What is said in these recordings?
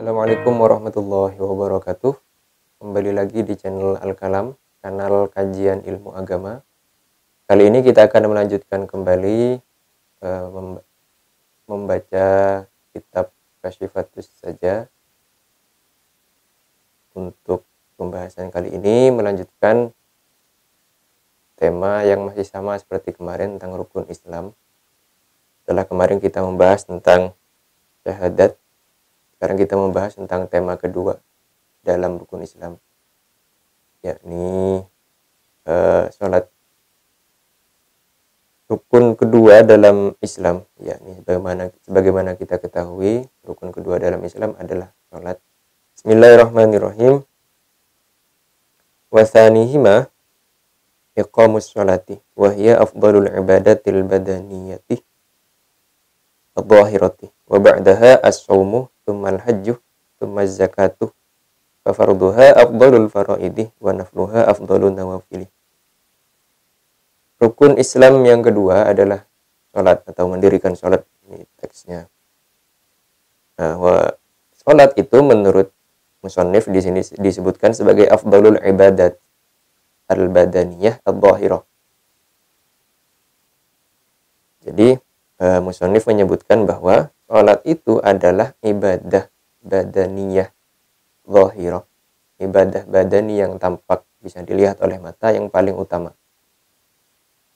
Assalamualaikum warahmatullahi wabarakatuh. Kembali lagi di channel Al-Kalam, kanal kajian ilmu agama. Kali ini kita akan melanjutkan kembali membaca kitab Kasyifatus Saja. Untuk pembahasan kali ini melanjutkan tema yang masih sama seperti kemarin tentang rukun Islam. Setelah kemarin kita membahas tentang syahadat, sekarang kita membahas tentang tema kedua dalam rukun Islam, yakni sholat. Rukun kedua dalam Islam, yakni sebagaimana kita ketahui, rukun kedua dalam Islam adalah sholat. Bismillahirrahmanirrahim. Wa tsanihima iqamus sholati wa hiya afdalul ibadatil badaniyati adh-dhahirati wa ba'daha as-shaumu thumma al-hajju thumma az-zakatu fa farduha afdalul faraidi wa nafluha afdalun nawafili. Rukun Islam yang kedua adalah sholat atau mendirikan sholat. Ini teksnya. Nah, sholat itu menurut musannif di sini disebutkan sebagai afdalul ibadat al-badaniyah adh-dhahirah. Jadi musannif menyebutkan bahwa sholat itu adalah ibadah badaniyah dhahirah, ibadah badani yang tampak bisa dilihat oleh mata yang paling utama.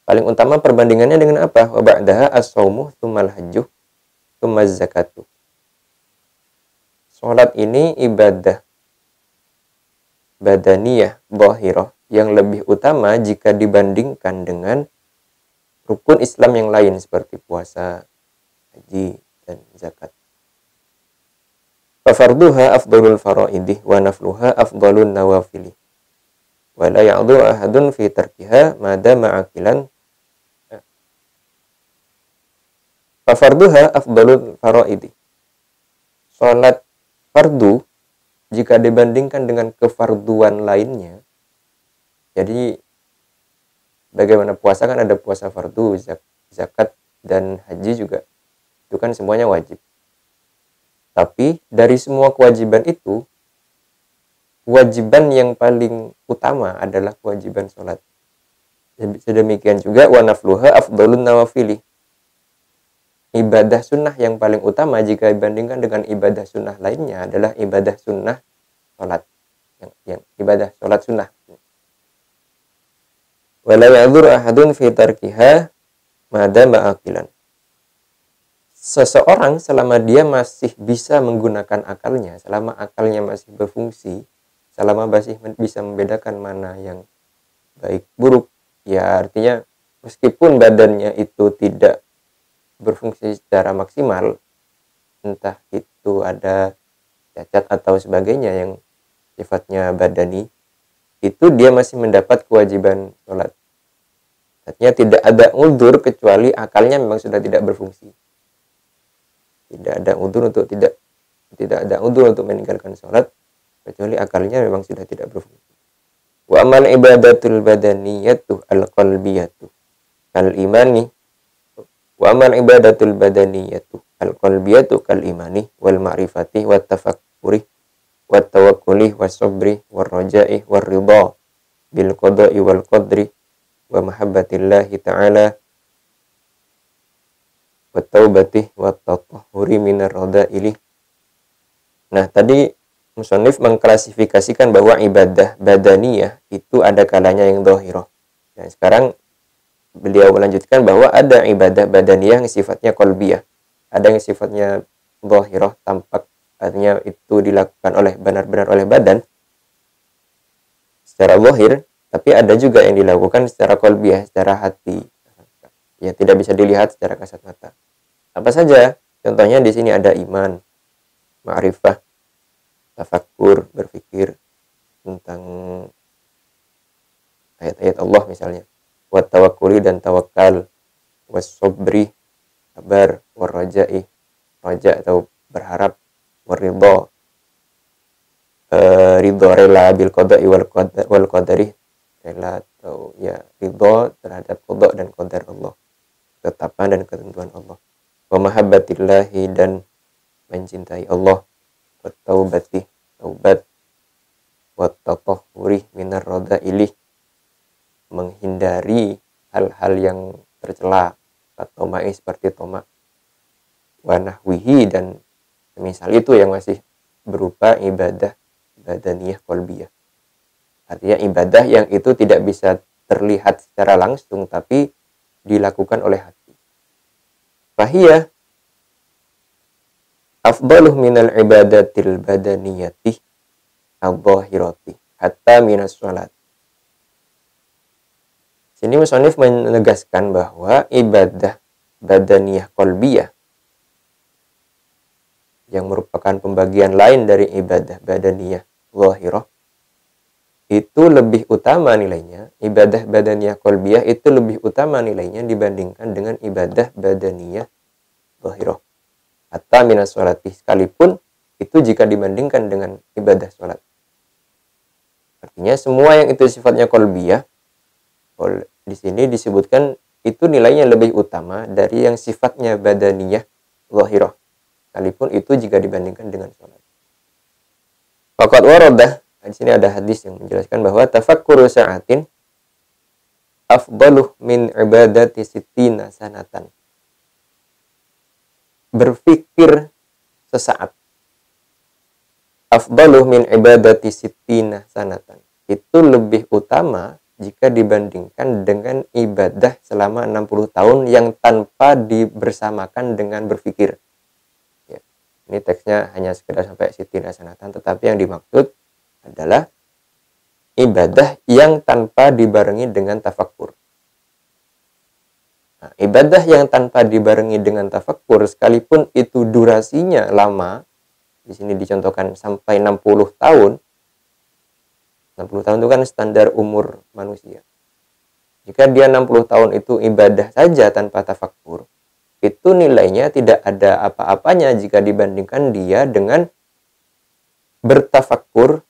Paling utama perbandingannya dengan apa? Wa ba'daha as-shaumu tsummal hajju tsumma zakatu. Sholat ini ibadah badaniyah dhahirah yang lebih utama jika dibandingkan dengan rukun Islam yang lain seperti puasa, haji, dan zakat. Fa farduha afdalul faraidi wa nafluha afdalun nawafili. Wa la ya'dhu ahadun fi tarkiha ma dama aqilan. Fa farduha afdalul faraidi. Salat fardu jika dibandingkan dengan kefarduan lainnya. Jadi bagaimana puasa kan ada puasa fardu, zakat dan haji juga. Itu kan semuanya wajib. Tapi dari semua kewajiban itu, kewajiban yang paling utama adalah kewajiban sholat. Sedemikian juga wa nafluha afdalun nawafili. Ibadah sunnah yang paling utama jika dibandingkan dengan ibadah sunnah lainnya adalah ibadah sunnah sholat. Yang ibadah sholat sunnah. Wala ya'dzur ahadun fi tarkiha madama aqilan. Seseorang selama dia masih bisa menggunakan akalnya, selama akalnya masih berfungsi, selama masih bisa membedakan mana yang baik buruk, ya artinya meskipun badannya itu tidak berfungsi secara maksimal, entah itu ada cacat atau sebagainya yang sifatnya badani, itu dia masih mendapat kewajiban sholat. Artinya tidak ada uzur kecuali akalnya memang sudah tidak berfungsi. Tidak ada uzur untuk meninggalkan sholat kecuali akalnya memang sudah tidak berfungsi. Wa amal ibadatul badaniyatu al-qalbiyatu al-imani. Wa amal ibadatul badaniyatu al-qalbiyatu kal-imani wal ma'rifati wat tafakkuri wat tawakkuli was sabri war raja'i war ridha bil qada'i wal qadri wa mahabbatillahi ta'ala wa taubati wa tatahhuri minar rada'ili. Nah, tadi musannif mengklasifikasikan bahwa ibadah badaniyah itu ada kalanya yang dhahirah. Nah, sekarang beliau melanjutkan bahwa ada ibadah badaniyah yang sifatnya qalbiyah. Ada yang sifatnya dhahirah, tampak, artinya itu dilakukan benar-benar oleh badan secara zahir, tapi ada juga yang dilakukan secara qalbiyah, secara hati. Ya, tidak bisa dilihat secara kasat mata. Apa saja? Contohnya di sini ada iman, ma'rifah, tafakkur, berpikir tentang ayat-ayat Allah misalnya. Wat tawakkuli dan tawakal, was sabri, sabar, war raja'i, raja atau berharap, war ridha, ridha rela bil qada'i wal qadari, rela atau ya ridha terhadap qada dan qadar Allah, ketetapan dan ketentuan Allah. Wa mahabbatillahi dan mencintai Allah, wa taubati, taubat, wa tatahhuri minar rada'ili, menghindari hal-hal yang tercela atau seperti tomak, wa nahwihi, dan misal itu yang masih berupa ibadah badaniyah qalbiyah. Artinya ibadah yang itu tidak bisa terlihat secara langsung tapi dilakukan oleh hati. Fahiyah afdaluh minal ibadatil badaniyati al-zahirati hatta minas sholat. Sini musannif menegaskan bahwa ibadah badaniyah qalbiyah yang merupakan pembagian lain dari ibadah badaniyah zahirah itu lebih utama nilainya. Ibadah badaniyah qalbiyah itu lebih utama nilainya dibandingkan dengan ibadah badaniyah zahirah. Hatta minas sholati, sekalipun itu jika dibandingkan dengan ibadah sholat. Artinya semua yang itu sifatnya qalbiyah, di sini disebutkan itu nilainya lebih utama dari yang sifatnya badaniyah zahirah, sekalipun itu jika dibandingkan dengan sholat. Faqad waradah, di sini ada hadis yang menjelaskan bahwa tafakkuru sa'atin afdaluh min ibadati sittina sanatan. Berpikir sesaat afdaluh min ibadati sittina sanatan, itu lebih utama jika dibandingkan dengan ibadah selama 60 tahun yang tanpa dibersamakan dengan berpikir. Ya, ini teksnya hanya sekedar sampai sittina sanatan, tetapi yang dimaksud adalah ibadah yang tanpa dibarengi dengan tafakkur. Nah, ibadah yang tanpa dibarengi dengan tafakkur, sekalipun itu durasinya lama, di sini dicontohkan sampai 60 tahun. 60 tahun itu kan standar umur manusia. Jika dia 60 tahun itu ibadah saja tanpa tafakkur, itu nilainya tidak ada apa-apanya jika dibandingkan dia dengan bertafakkur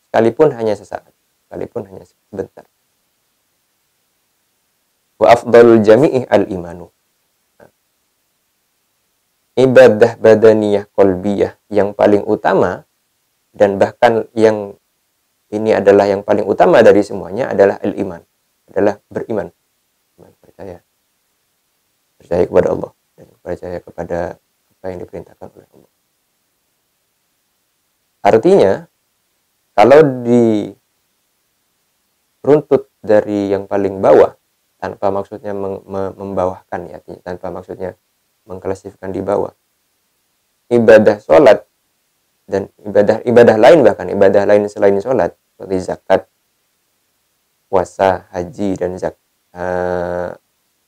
sekalipun hanya sesaat, sekalipun hanya sebentar. Wa afdalul jami'i al-imanu. Ibadah badaniyah qalbiyah yang paling utama, dan bahkan yang ini adalah yang paling utama dari semuanya, adalah al-iman, adalah beriman. Percaya kepada Allah dan percaya kepada apa yang diperintahkan oleh Allah. Artinya, kalau diruntut dari yang paling bawah, tanpa maksudnya membawahkan, ya, tanpa maksudnya mengklasifikasikan di bawah, ibadah sholat dan ibadah lain, bahkan ibadah lain selain sholat seperti zakat, puasa, haji, dan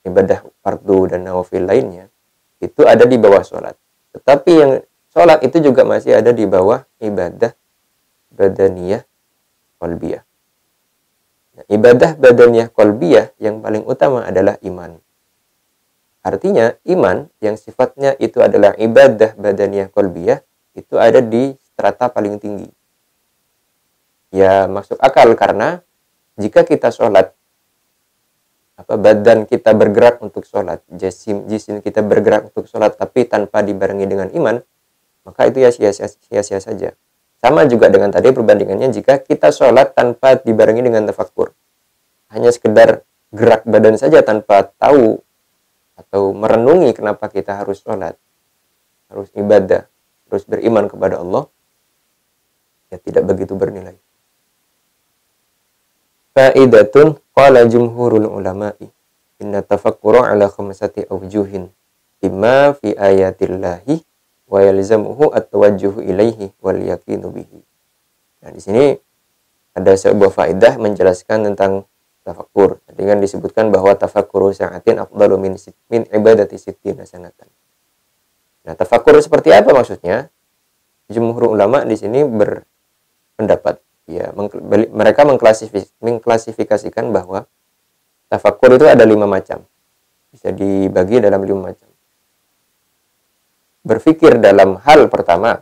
ibadah fardu dan nawafil lainnya, itu ada di bawah sholat. Tetapi yang sholat itu juga masih ada di bawah ibadah badaniyah qalbiyah. Nah, ibadah badaniyah qalbiyah yang paling utama adalah iman. Artinya iman yang sifatnya itu adalah ibadah badaniyah qalbiyah itu ada di strata paling tinggi. Ya, masuk akal karena jika kita sholat, badan kita bergerak untuk sholat, jisim kita bergerak untuk sholat, tapi tanpa dibarengi dengan iman, maka itu ya sia-sia saja. Sama juga dengan tadi perbandingannya jika kita sholat tanpa dibarengi dengan tafakkur, hanya sekedar gerak badan saja tanpa tahu atau merenungi kenapa kita harus sholat, harus ibadah, harus beriman kepada Allah, ya tidak begitu bernilai. Fa'idatun qala jumhurul ulama'i inna tafakkura ala khamsati awjuhin imma fi ayatillahi wa yalzamuhu at-tawajjuhu ilaihi wal yaqinu bihi. Nah, di sini ada sebuah faedah menjelaskan tentang tafakkur. Tadi kan disebutkan bahwa tafakkuru sa'atin afdalu min ibadati sittina sanatan. Nah, tafakkur seperti apa maksudnya? Jumhur ulama di sini berpendapat, ya, mereka mengklasifikasikan bahwa tafakkur itu ada 5 macam. Bisa dibagi dalam 5 macam. Berpikir dalam hal pertama,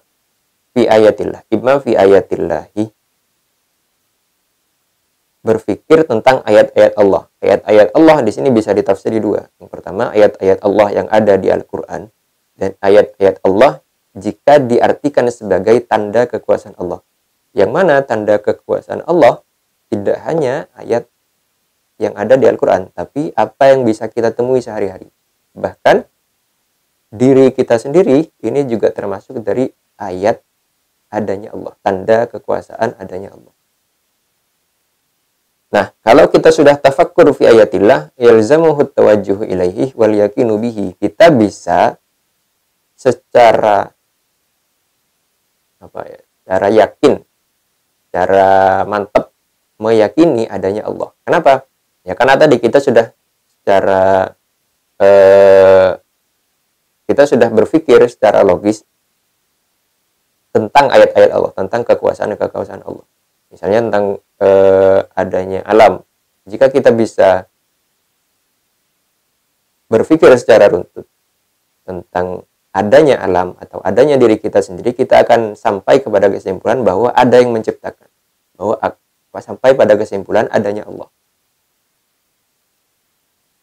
fi ayatillah, imma fi ayatillahi, berpikir tentang ayat-ayat Allah. Ayat-ayat Allah di sini bisa ditafsiri 2. Yang pertama, ayat-ayat Allah yang ada di Al-Quran, dan ayat-ayat Allah jika diartikan sebagai tanda kekuasaan Allah. Yang mana tanda kekuasaan Allah tidak hanya ayat yang ada di Al-Quran, tapi apa yang bisa kita temui sehari-hari. Bahkan diri kita sendiri ini juga termasuk dari ayat adanya Allah, tanda kekuasaan adanya Allah. Nah, kalau kita sudah tafakkur fi ayatillah, yalzamuhu tawajjuhu ilaihi wal yakinu bihi, kita bisa secara secara yakin, secara mantap meyakini adanya Allah. Kenapa? Ya karena tadi kita sudah secara kita sudah berpikir secara logis tentang ayat-ayat Allah, tentang kekuasaan Allah. Misalnya tentang adanya alam. Jika kita bisa berpikir secara runtut tentang adanya alam atau adanya diri kita sendiri, kita akan sampai kepada kesimpulan bahwa ada yang menciptakan. Sampai pada kesimpulan adanya Allah.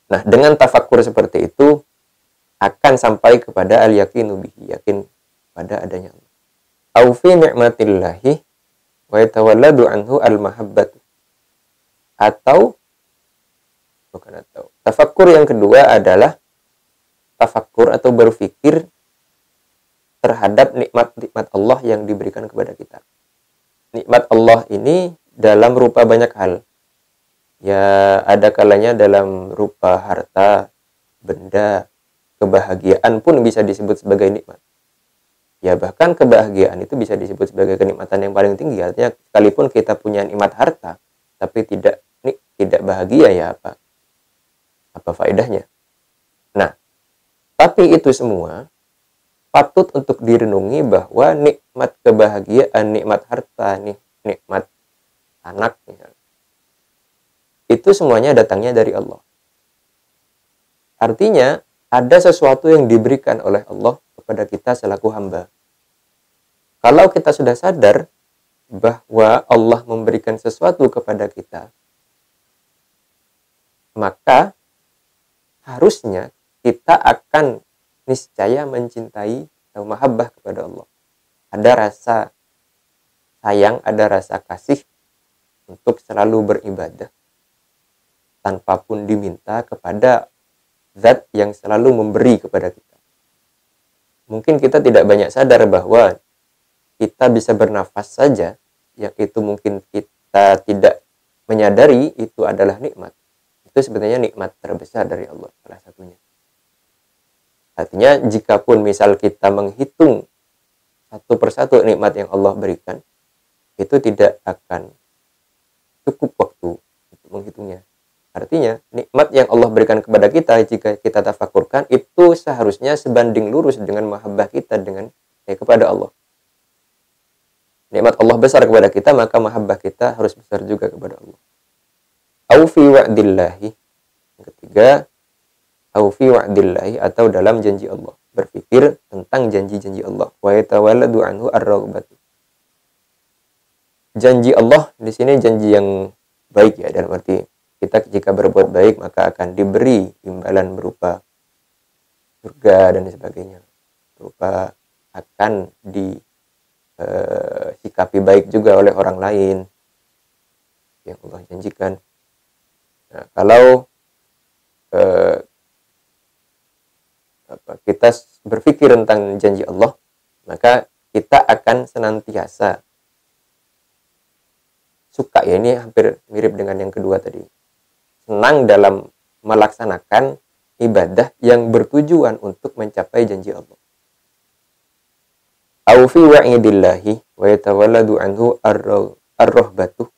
Nah, dengan tafakkur seperti itu akan sampai kepada al-yaqinu bihi, yakin pada adanya Allah. Au fi ni'matillahi wa yatawalladu anhu al-mahabbatu. Tafakkur yang kedua adalah tafakkur atau berpikir terhadap nikmat-nikmat Allah yang diberikan kepada kita. Nikmat Allah ini dalam rupa banyak hal. Ya, ada kalanya dalam rupa harta, benda, kebahagiaan pun bisa disebut sebagai nikmat. Ya, bahkan kebahagiaan itu bisa disebut sebagai kenikmatan yang paling tinggi. Artinya, sekalipun kita punya nikmat harta, tapi tidak bahagia, ya apa faedahnya? Nah, tapi itu semua patut untuk direnungi bahwa nikmat kebahagiaan, nikmat harta, nikmat anak, misalnya, itu semuanya datangnya dari Allah. Artinya, ada sesuatu yang diberikan oleh Allah kepada kita selaku hamba. Kalau kita sudah sadar bahwa Allah memberikan sesuatu kepada kita, maka harusnya kita akan niscaya mencintai atau mahabbah kepada Allah. Ada rasa sayang, ada rasa kasih untuk selalu beribadah tanpa pun diminta kepada zat yang selalu memberi kepada kita. Mungkin kita tidak banyak sadar bahwa kita bisa bernafas saja, yang itu mungkin kita tidak menyadari itu adalah nikmat. Itu sebenarnya nikmat terbesar dari Allah, salah satunya. Artinya, jikapun misal kita menghitung satu persatu nikmat yang Allah berikan, itu tidak akan cukup waktu untuk menghitungnya. Artinya, nikmat yang Allah berikan kepada kita, jika kita tafakurkan, itu seharusnya sebanding lurus dengan mahabbah kita kepada Allah. Nikmat Allah besar kepada kita, maka mahabbah kita harus besar juga kepada Allah. Au fi wa'dillahi. Yang ketiga, au fi wa'dillahi, atau dalam janji Allah. Berpikir tentang janji-janji Allah. Wa yatawalladu anhu ar-raghbatu. Janji Allah di sini janji yang baik, ya, dalam arti kita jika berbuat baik maka akan diberi imbalan berupa surga dan sebagainya. Berupa akan disikapi baik juga oleh orang lain yang Allah janjikan. Nah, kalau kita berpikir tentang janji Allah, maka kita akan senantiasa suka, ya, ini hampir mirip dengan yang kedua tadi. Senang dalam melaksanakan ibadah yang bertujuan untuk mencapai janji Allah. Au fi wa'idillahi wa yatawalladu anhu ar-rahbatu.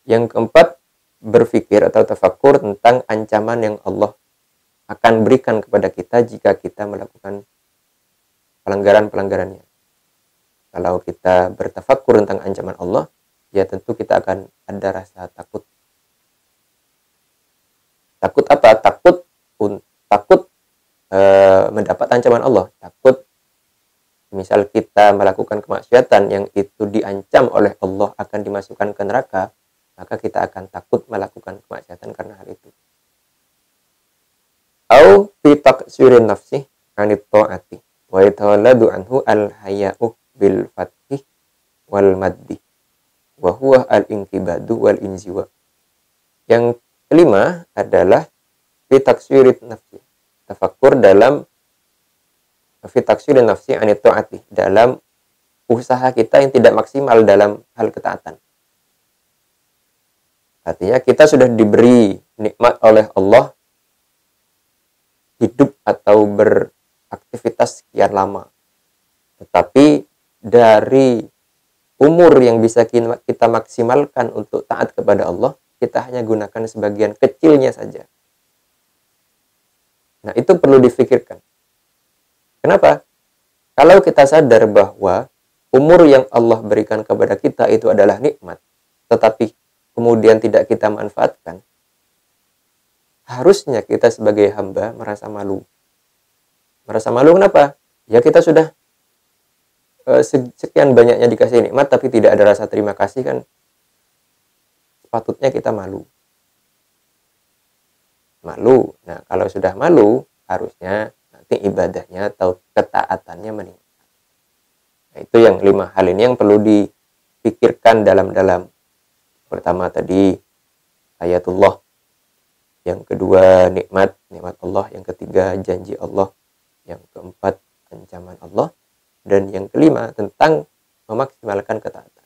Yang keempat, berpikir atau tafakkur tentang ancaman yang Allah akan berikan kepada kita jika kita melakukan pelanggaran-pelanggarannya. Kalau kita bertafakkur tentang ancaman Allah, ya tentu kita akan ada rasa takut. Takut apa? Takut mendapat ancaman Allah. Takut misal kita melakukan kemaksiatan yang itu diancam oleh Allah akan dimasukkan ke neraka, maka kita akan takut melakukan kemaksiatan karena hal itu. Atau fi taqsirin nafsi anit ta'ati wa yatawalladu anhu al-haya'u bil fathi wal maddi wa huwa al-inqibadu wal inziwa. Yang kelima adalah fi taqsirin nafsi, tafakkur dalam fi taqsirin nafsi anit ta'ati, dalam usaha kita yang tidak maksimal dalam hal ketaatan. Artinya kita sudah diberi nikmat oleh Allah hidup atau beraktivitas sekian lama. Tetapi dari umur yang bisa kita maksimalkan untuk taat kepada Allah, kita hanya gunakan sebagian kecilnya saja. Nah, itu perlu difikirkan. Kenapa? Kalau kita sadar bahwa umur yang Allah berikan kepada kita itu adalah nikmat, tetapi kemudian tidak kita manfaatkan, harusnya kita sebagai hamba merasa malu. Merasa malu kenapa? Ya kita sudah sekian banyaknya dikasih nikmat tapi tidak ada rasa terima kasih, kan sepatutnya kita malu. Nah, kalau sudah malu, harusnya nanti ibadahnya atau ketaatannya meningkat. Nah, itu yang 5 hal ini yang perlu dipikirkan dalam-dalam. Pertama tadi ayatullah, yang kedua nikmat Allah, yang ketiga janji Allah, yang keempat ancaman Allah, dan yang kelima tentang memaksimalkan ketaatan.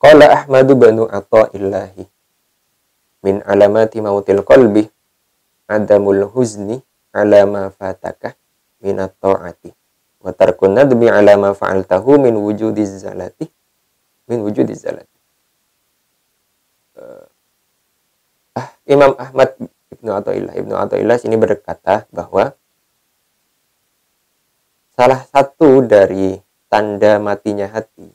Qala Ahmadu banu Atha'illahi min alamati mautil qalbi adamul huzni ala ma fataka min at-ta'ati wa tarkun nadbi ala ma fa'altahu min wujudiz zalati Imam Ahmad Ibnu Athaillah sini berkata bahwa salah satu dari tanda matinya hati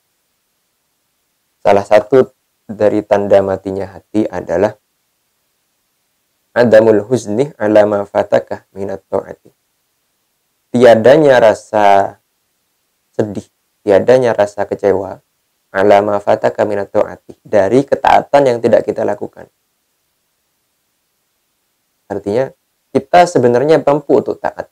adalah adamul huzni ala ma fataka minat ta'ati. Tiadanya rasa sedih, tiadanya rasa kecewa ala ma fataka minat ta'ati, dari ketaatan yang tidak kita lakukan. Artinya kita sebenarnya mampu untuk taat,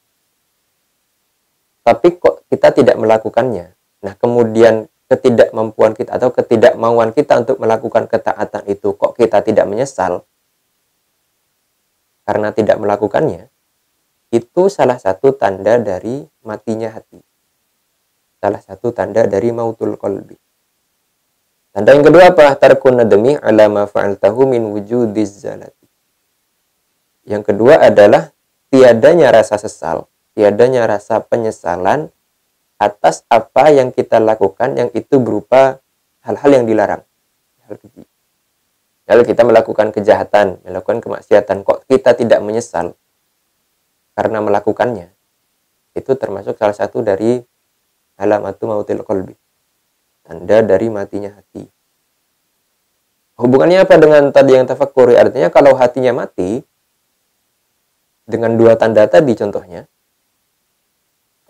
tapi kok kita tidak melakukannya. Nah, kemudian ketidakmampuan kita atau ketidakmauan kita untuk melakukan ketaatan itu, kok kita tidak menyesal karena tidak melakukannya, itu salah satu tanda dari matinya hati. Salah satu tanda dari mautul qalbi. Tanda yang kedua apa? Tarkun nadmi ala ma fa'altahu min wujudiz zalati. Yang kedua adalah tiadanya rasa sesal, tiadanya rasa penyesalan atas apa yang kita lakukan yang itu berupa hal-hal yang dilarang, hal keji. Lalu kita melakukan kejahatan, melakukan kemaksiatan, kok kita tidak menyesal karena melakukannya. Itu termasuk salah satu dari alamatu mautil qalbi, tanda dari matinya hati. Hubungannya apa dengan tadi yang tafakkur? Artinya kalau hatinya mati dengan 2 tanda tadi contohnya,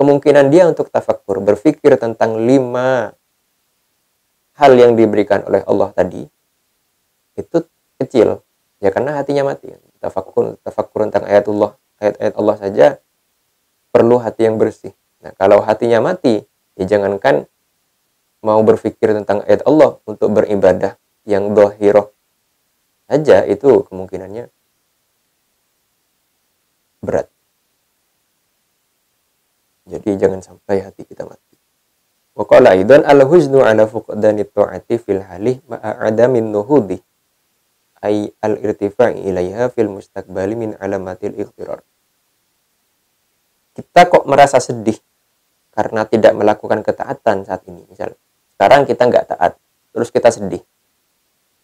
kemungkinan dia untuk tafakkur, berpikir tentang 5 hal yang diberikan oleh Allah tadi, itu kecil. Ya karena hatinya mati. Tafakkur tentang ayat-ayat Allah saja perlu hati yang bersih. Nah, kalau hatinya mati, ya jangankan mau berpikir tentang ayat Allah untuk beribadah yang dhahirah saja, itu kemungkinannya berat. Jadi jangan sampai hati kita mati. Wa qala aidan al-huznu ala fuqdani ta'ati fil halih ma'a adamin nuhudi ay al-irtifa'i ilaiha fil mustaqbali min alamatil ightirar. Kita kok merasa sedih karena tidak melakukan ketaatan saat ini. Misal sekarang kita nggak taat, terus kita sedih.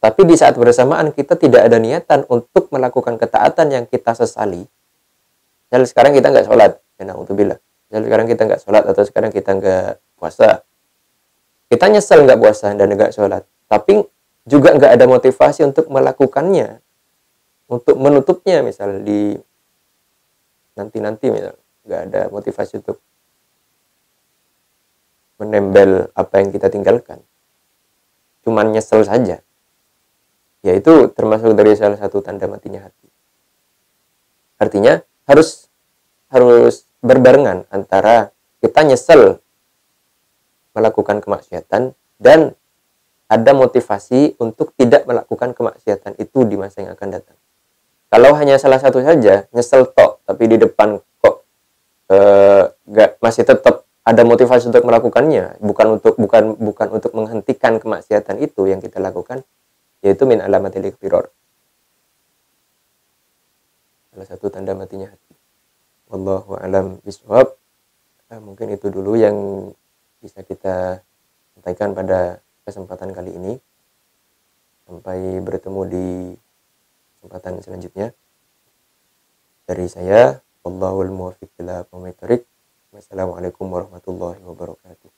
Tapi di saat bersamaan kita tidak ada niatan untuk melakukan ketaatan yang kita sesali. Misal sekarang kita nggak sholat, na'udzubillah. Misal sekarang kita nggak sholat atau sekarang kita nggak puasa. Kita nyesel nggak puasa dan nggak sholat. Tapi juga nggak ada motivasi untuk melakukannya, untuk menutupnya. Misal di nanti misal nggak ada motivasi untuk menembel apa yang kita tinggalkan. Cuman nyesel saja. Ya itu termasuk dari salah satu tanda matinya hati. Artinya harus harus berbarengan antara kita nyesel melakukan kemaksiatan dan ada motivasi untuk tidak melakukan kemaksiatan itu di masa yang akan datang. Kalau hanya salah satu saja, nyesel tok, tapi di depan kok masih tetap ada motivasi untuk melakukannya, bukan untuk menghentikan kemaksiatan itu yang kita lakukan, yaitu min alamatil iqtirar. Salah satu tanda matinya hati. Wallahu a'lam bishawab. Mungkin itu dulu yang bisa kita sampaikan pada kesempatan kali ini. Sampai bertemu di kesempatan selanjutnya. Dari saya, wallahul muwaffiq ila aqwamit thoriq. Wassalamualaikum warahmatullahi wabarakatuh.